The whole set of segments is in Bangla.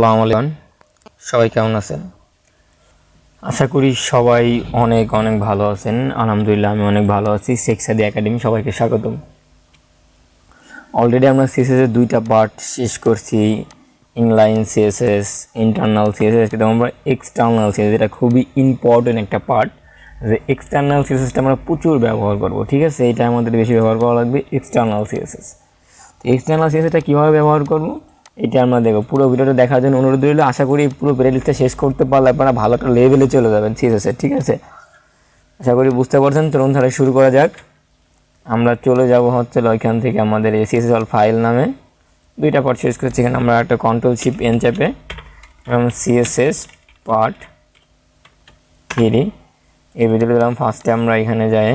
আসসালামু আলাইকুম, সবাই কেমন আছেন? আশা করি সবাই অনেক অনেক ভালো আছেন। আলহামদুলিল্লাহ আমি অনেক ভালো আছি। শেখসাদি একাডেমি সবাইকে স্বাগতম। অলরেডি আমরা সিএসএস এর দুইটা পার্ট শেষ করছি, ইনলাইন সিএসএস, ইন্টারনাল সিএসএস, কিন্তু আমরা এক্সটার্নাল সিএসএস, এটা খুবই ইম্পর্টেন্ট একটা পার্ট। যে এক্সটার্নাল সিএসএসটা আমরা প্রচুর ব্যবহার করব, ঠিক আছে? এটা আমাদের বেশি ব্যবহার করা লাগবে, এক্সটার্নাল সিএসএস। তো এক্সটার্নাল সিএসএসটা কীভাবে ব্যবহার করব এটা আমরা দেখব। পুরো ভিডিওটা দেখার জন্য অনুরোধ রইল। আশা করি পুরো প্লেলিস্টটা শেষ করতে পারলে আপনারা ভালো একটা লেভেলে চলে যাবেন সিএসএসের, ঠিক আছে? আশা করি বুঝতে পারছেন। তরুণ তাহলে শুরু করা যাক। আমরা চলে যাব হচ্ছে ওইখান থেকে আমাদের এই সিএসএস অল ফাইল নামে দুইটা পার্ট শেষ করছি। এখানে আমরা একটা Ctrl+Shift+N চাপে এবং সিএসএস পার্ট 3 এই ভিডিওটা দিলাম। ফার্স্টে আমরা এখানে যাই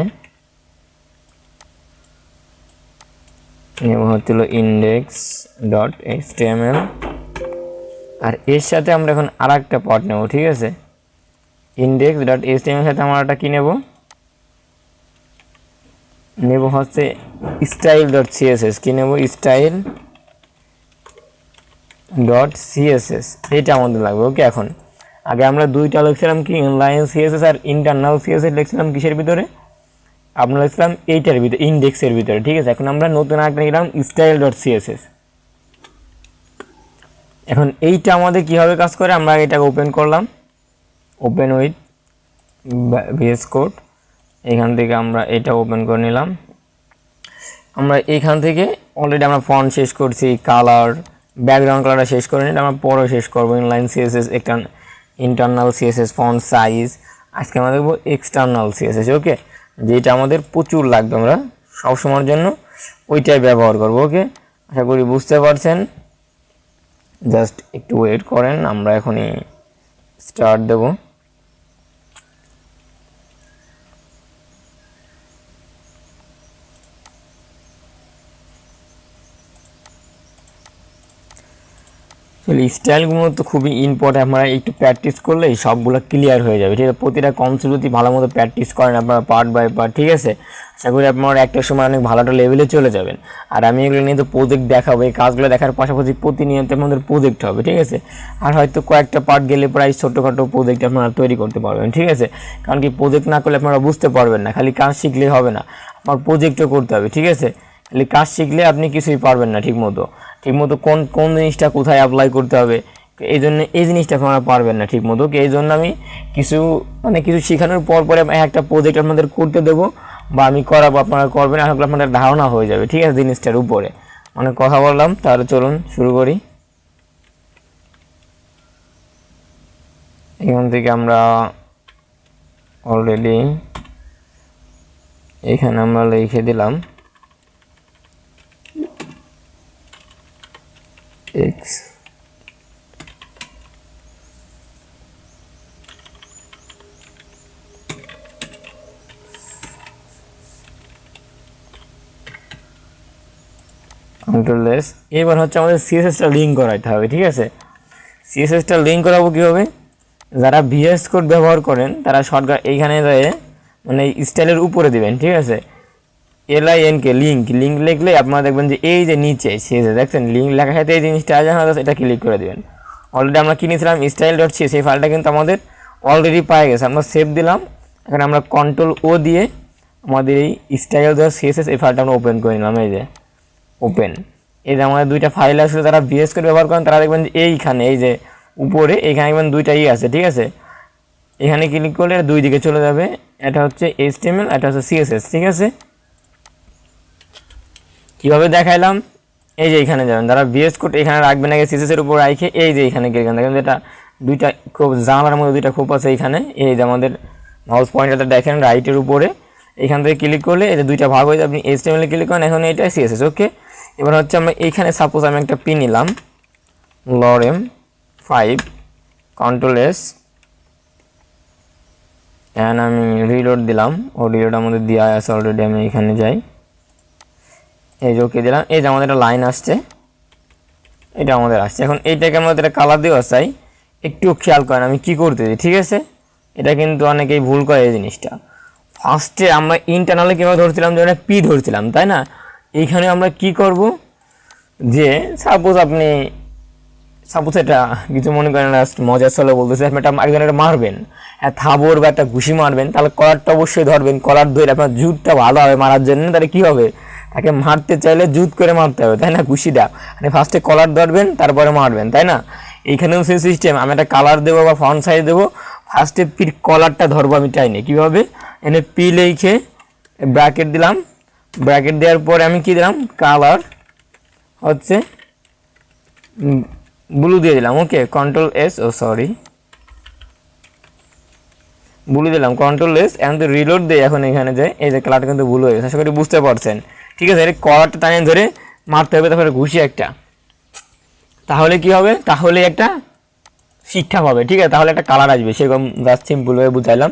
নেব হচ্ছিল index.html, আর এর সাথে আমরা এখন আর একটা পার্ট নেব, ঠিক আছে? index.html সাথে আমরা একটা কী নেব হচ্ছে style.css। কি নেব? style.css, এটা আমাদের লাগবে। ওকে, এখন আগে আমরা দুইটা লিখছিলাম কি, ইনলাইন সিএসএস আর ইন্টারনাল সিএসএস লিখছিলাম কিসের ভিতরে? আমরা লিখছিলাম এইটার ভিতরে, ইন্ডেক্সের ভিতরে, ঠিক আছে? এখন আমরা নতুন একটা লিখলাম style.css। এখন এইটা আমাদের কিভাবে কাজ করে আমরা এটাকে ওপেন করলাম, ওপেন উইথ ভিএস কোড। এখান থেকে আমরা এটা ওপেন করে নিলাম। আমরা এইখান থেকে অলরেডি আমরা ফন্ট শেষ করছি, কালার, ব্যাকগ্রাউন্ড কালারটা শেষ করে নিলাম। আমরা পরে শেষ করবো ইনলাইন সিএসএস, একটা ইন্টারনাল সিএসএস, ফন্ট সাইজ। আজকে আমরা দেখবো এক্সটার্নাল সিএসএস। ওকে, যেটা আমাদের প্রচুর লাগবে, আমরা সবসময়ের জন্য ওইটাই ব্যবহার করবো। ওকে, আশা করি বুঝতে পারছেন। জাস্ট একটু ওয়েট করেন, আমরা এখনই স্টার্ট দেব। স্টাইলগুলো তো খুবই ইম্পর্টেন্ট, আপনারা একটু প্র্যাকটিস করলেই সবগুলো ক্লিয়ার হয়ে যাবে, ঠিক আছে? প্রতিটা কনসেপ্ট যদি ভালো মতো প্র্যাকটিস করেন আপনারা পার্ট বাই পার্ট, ঠিক আছে? আশা করি আপনারা একটা সময় অনেক ভালো একটা লেভেলে চলে যাবেন। আর আমি এগুলো নিয়ে তো প্রজেক্ট দেখাবো, এই কাজগুলো দেখার পাশাপাশি প্রতিনিয়ত আমাদের প্রজেক্ট হবে, ঠিক আছে? আর হয়তো কয়েকটা পার্ট গেলে প্রায় ছোটোখাটো প্রজেক্ট আপনারা তৈরি করতে পারবেন, ঠিক আছে? কারণ কি, প্রজেক্ট না করলে আপনারা বুঝতে পারবেন না। খালি কাজ শিখলেই হবে না, আপনার প্রজেক্টও করতে হবে, ঠিক আছে? খালি কাজ শিখলে আপনি কিছুই পারবেন না ঠিকমতো কোন জিনিসটা কোথায় অ্যাপ্লাই করতে হবে, এই জন্য এই জিনিসটা আপনারা পারবেন না ঠিকমতো। এই জন্য আমি কিছু শেখানোর পরে একটা প্রজেক্ট আপনাদের করতে দেবো বা আমি করাবো, আপনারা করবেন, আসলে আপনাদের ধারণা হয়ে যাবে, ঠিক আছে? জিনিসটার উপরে অনেক কথা বললাম, তাহলে চলুন শুরু করি। এখান থেকে আমরা অলরেডি এখানে আমরা লিখে দিলাম x Ctrl+S। এবার হচ্ছে আমাদের সিএসএসটা লিঙ্ক করাইতে হবে, ঠিক আছে? সিএসএসটা লিঙ্ক করাবো কীভাবে? যারা ভিএস কোড ব্যবহার করেন তারা শর্টকাট এইখানে যায়, মানে স্টাইলের উপরে দিবেন, ঠিক আছে? LINK লিঙ্ক লিখলে আপনারা দেখবেন যে এই যে নিচে সিএসএস দেখছেন লিঙ্ক লেখার সাথে এই জিনিসটা আছে, এটা ক্লিক করে দিবেন। অলরেডি আমরা কিনেছিলাম style.css, এই ফাইলটা কিন্তু আমাদের অলরেডি পাওয়া গেছে। আমরা সেভ দিলাম। এখানে আমরা Ctrl+O দিয়ে আমাদের এই style.css এই ফাইলটা আমরা ওপেন করে নিলাম। এই যে ওপেন, এই যে আমাদের দুইটা ফাইল আসলে যারা ভিএস কোড ব্যবহার করেন তারা দেখবেন যে এইখানে এই যে উপরে এইখানে দেখবেন দুইটাই আছে, ঠিক আছে? এখানে ক্লিক করলে দুই দিকে চলে যাবে, এটা হচ্ছে HTML, এটা হচ্ছে CSS, ঠিক আছে? কীভাবে দেখাইলাম? এই যে এখানে যাবেন, যারা ভিএস কোড এখানে রাখবেন আগে সিএসএস এর উপর রাখে, এই যে এখানে গেলে দেখেন যেটা দুইটা খুব জানালার মধ্যে দুইটা খুব আছে এইখানে, এই যে আমাদের মাউস পয়েন্টারটা দেখেন রাইটের উপরে, এখান থেকে ক্লিক করলে এই যে দুইটা ভাগ হয়ে যাবে। আপনি HTML এ ক্লিক করেন, এখন এটা CSS। ওকে, এবার হচ্ছে আমরা এইখানে সাপোজ আমি একটা পি নিলাম, lorem5, Ctrl+S, অ্যান্ড আমি রিলোড দিলাম। ও রিলোড আমাদের দেওয়া আছে অলরেডি। আমি এখানে যাই, এই যে ওকে দিলাম। এই যে আমাদের একটা লাইন আসছে, এটা আমাদের আসছে। এখন এইটাকে আমাদের একটা কালার দেওয়া চাই, একটু খেয়াল করেন আমি কি করতেছি, ঠিক আছে? এটা কিন্তু অনেকেই ভুল করে এই জিনিসটা। ফার্স্টে আমরা ইন্টারনালে কীভাবে ধরছিলাম, যে পি ধরছিলাম, তাই না? এইখানে আমরা কি করব, যে সাপোজ আপনি সাপোজ এটা কিছু মনে করেন না, মজার চলে বলতেছে, আপনি একটা মারবেন, থাবর বা একটা ঘুষি মারবেন, তাহলে কলারটা অবশ্যই ধরবেন, কলার ধরে আপনার জুতটা ভালো হবে মারার জন্য। তাহলে কী হবে, তাকে মারতে চাইলে জুত করে মারতে হবে, তাই না, ঘুষিটা মানে ফার্স্টে কলার ধরবেন তারপরে মারবেন, তাই না। এইখানেও সেই সিস্টেম, আমি একটা কালার দেবো বা ফন্ট সাইজ দেবো, ফার্স্টে পির কলারটা ধরবো আমি টাইনে, কীভাবে, এনে পি লিখে ব্র্যাকেট দিলাম, ব্র্যাকেট দেওয়ার পরে আমি কি দিলাম, কালার হচ্ছে ব্লু দিয়ে দিলাম, ওকে, কন্ট্রোল এস, ব্লু দিলাম, কন্ট্রোল এস, এখন তো রিলোড দিই, এখন এখানে যে এই যে কালারটা কিন্তু ব্লু হয়ে গেছে, আশা করি বুঝতে পারছেন। ঠিক আছে, এর কলারটা টানিয়ে ধরে মারতে হবে, তারপরে ঘুষি একটা, তাহলে কি হবে, তাহলে একটা শিক্ষা পাবে। ঠিক আছে, তাহলে একটা কালার আসবে, সেরকম জাস্ট সিম্পলভাবে বুঝাইলাম।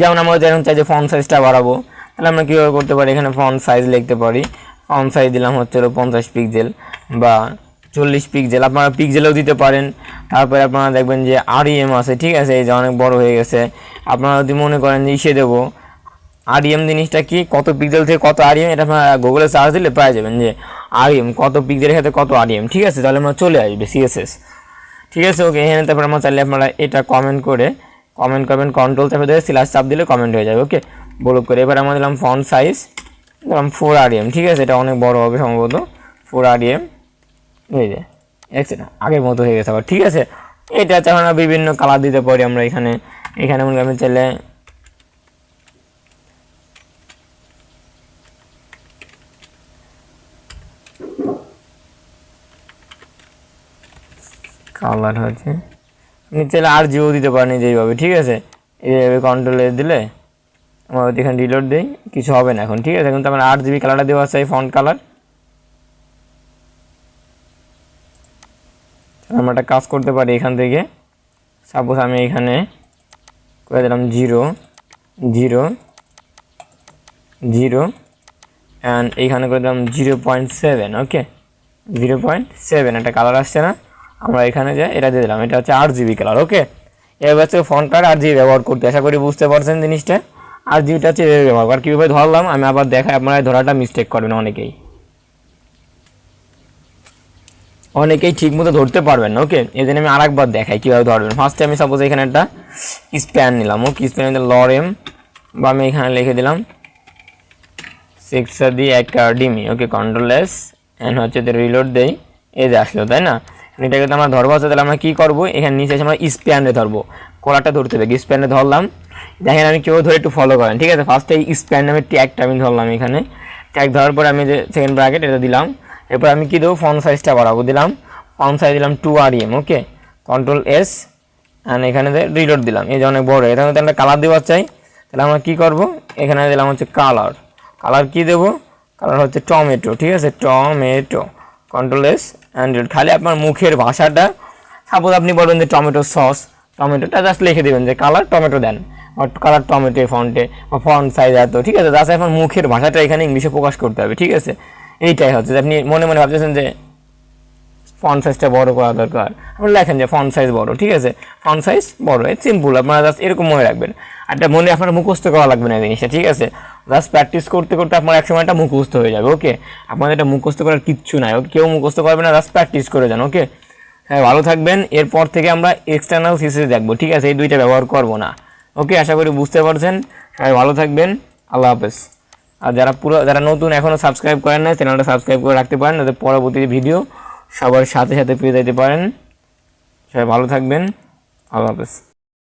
যেমন আমরা যেমন চাই যে ফন্ট সাইজটা বাড়াবো, তাহলে আমরা কীভাবে করতে পারি, এখানে ফন্ট সাইজ লিখতে পারি, ফন্ট সাইজ দিলাম হচ্ছে 50 পিক্সেল বা 40 পিক্সেল, আপনারা পিক্সেলেও দিতে পারেন। তারপরে আপনারা দেখবেন যে আরইএম আছে, ঠিক আছে, এই যে অনেক বড় হয়ে গেছে, আপনারা যদি মনে করেন যে ইসে দেবো, আরইএম জিনিসটা কি, কত পিক্সেল থেকে কত আরইএম, এটা আপনারা গুগলে সার্চ দিলে পেয়ে যাবেন যে আরইএম কত পিক্সেলের সাথে কত আরইএম। ঠিক আছে, তাহলে আমরা চলে আসবে সিএসএস। ঠিক আছে, ওকে, এখানে তারপরে আমরা চাইলে আপনারা এটা কমেন্ট করবেন, কন্ট্রোল চাপে ধরে স্ল্যাশ চাপ দিলে কমেন্ট হয়ে যাবে, ওকে, বড় করে। এবার আমরা দিলাম ফন্ট সাইজ, দিলাম 4 আরইএম। ঠিক আছে, এটা অনেক বড় হবে সম্ভবত, 4 আরইএম, এই যে দেখছেন আগের মতো হয়ে গেছে আবার। ঠিক আছে, এটা চাই আমরা বিভিন্ন কালার দিতে পারি আমরা এখানে মনে করেন চাইলে কালার হচ্ছে, আপনি চাইলে আর জিও দিতে পারেন যেইভাবে। ঠিক আছে, এইভাবে কন্ট্রোল এ দিলে আমরা এখানে রিলোড দিই, কিছু হবে না এখন। ঠিক আছে, এখন তো আমার 8GB কালারটা দেওয়া আছে, ফন্ট কালার। আমরা একটা কাজ করতে পারি এখান থেকে, সাপোজ আমি এখানে করে দিলাম 0 0 0 অ্যান্ড এইখানে করে দিলাম 0.7, ওকে, 0.7 একটা কালার আসছে না, আমরা এখানে যাই এটা দিয়ে দিলাম, এটা হচ্ছে 8GB কালার। ওকে, এবার হচ্ছে ফন্ট কালার 8GB ব্যবহার করতে, আশা করি বুঝতে পারছেন জিনিসটা। 8GBটা হচ্ছে এভাবে ব্যবহার করার, কীভাবে ধরলাম আমি আবার দেখাই, আপনারা ধরাটা মিস্টেক করবেন, অনেকেই ঠিক মতো ধরতে পারবেন না। ওকে, এই জন্য আমি আরেকবার দেখাই কীভাবে ধরবেন। ফার্স্টে আমি সাপোজ এখানে একটা স্প্যান নিলাম, ওকে, স্প্যান লরেম বা আমি এখানে লিখে দিলাম সেখসাদি academy, okay, control S, and হচ্ছে রিলোড দেই, এই যে আসলো, তাই না। এটাকে যদি আমরা ধরবো আছে, তাহলে আমরা কী করবো, এখানে নিচে এসে আমরা স্প্যানে ধরবো, কলারটা ধরতে হবে, স্প্যানে ধরলাম, দেখেন আমি কেউ ধরে একটু ফলো করেন। ঠিক আছে, ফার্স্টে এই স্প্যান নামের ট্যাগটা আমি ধরলাম, এখানে ট্যাগ ধরার পর আমি যে সেকেন্ড ব্র্যাকেট এটা দিলাম, এরপর আমি কী দেবো, ফন্ট সাইজটা বাড়াবো, দিলাম ফন্ট সাইজ দিলাম 2 REM, okay, control S, and এখানে রিলোড দিলাম, এই যে অনেক বড়, এখানে তো একটা কালার দেওয়া চাই, তাহলে আমরা কী করবো, এখানে দিলাম হচ্ছে কালার কী দেবো, কালার হচ্ছে টমেটো। ঠিক আছে, টমেটো, কন্ট্রোল এস অ্যান্ড খালি আপনার মুখের ভাষাটা, সাপোজ আপনি বলবেন যে টমেটো সস, টমেটোটা জাস্ট লিখে দেবেন যে কালার টমেটো দেন, কালার টমেটো ফন্টে বা ফন্ট সাইজ এত। ঠিক আছে, জাস্ট আপনার মুখের ভাষাটা এখানে ইংলিশে প্রকাশ করতে হবে। ঠিক আছে, এইটাই হচ্ছে যে আপনি মনে মনে ভাবতেছেন যে ফন্ট সাইজটা বড় করা দরকার, আপনি লেখেন যে ফন্ট সাইজ বড়। ঠিক আছে, ফন্ট সাইজ বড়, সিম্পল, আপনারা জাস্ট এরকম মনে রাখবেন। একটা মনে আপনার মুখস্থ করা লাগবে না জিনিসটা। ঠিক আছে, জাস্ট প্র্যাকটিস করতে করতে আপনার এক সময় একটা মুখস্থ হয়ে যাবে। ওকে, আপনাদের এটা মুখস্থ করার কিচ্ছু নাই, ওকে, কেউ মুখস্থ করবে না, জাস্ট প্র্যাকটিস করে যান। ওকে, হ্যাঁ, ভালো থাকবেন। এরপর থেকে আমরা এক্সটার্নাল সিসিস দেখবো। ঠিক আছে, এই দুইটা ব্যবহার করবো না। ওকে, আশা করি বুঝতে পারছেন। সবাই ভালো থাকবেন, আল্লাহ হাফেজ। আর যারা নতুন এখনও সাবস্ক্রাইব করেন না, চ্যানেলটা সাবস্ক্রাইব করে রাখতে পারেন, যাতে পরবর্তী ভিডিও সবার সাথে সাথে পেয়ে যেতে পারেন। সবাই ভালো থাকবেন, আল্লাহ হাফেজ।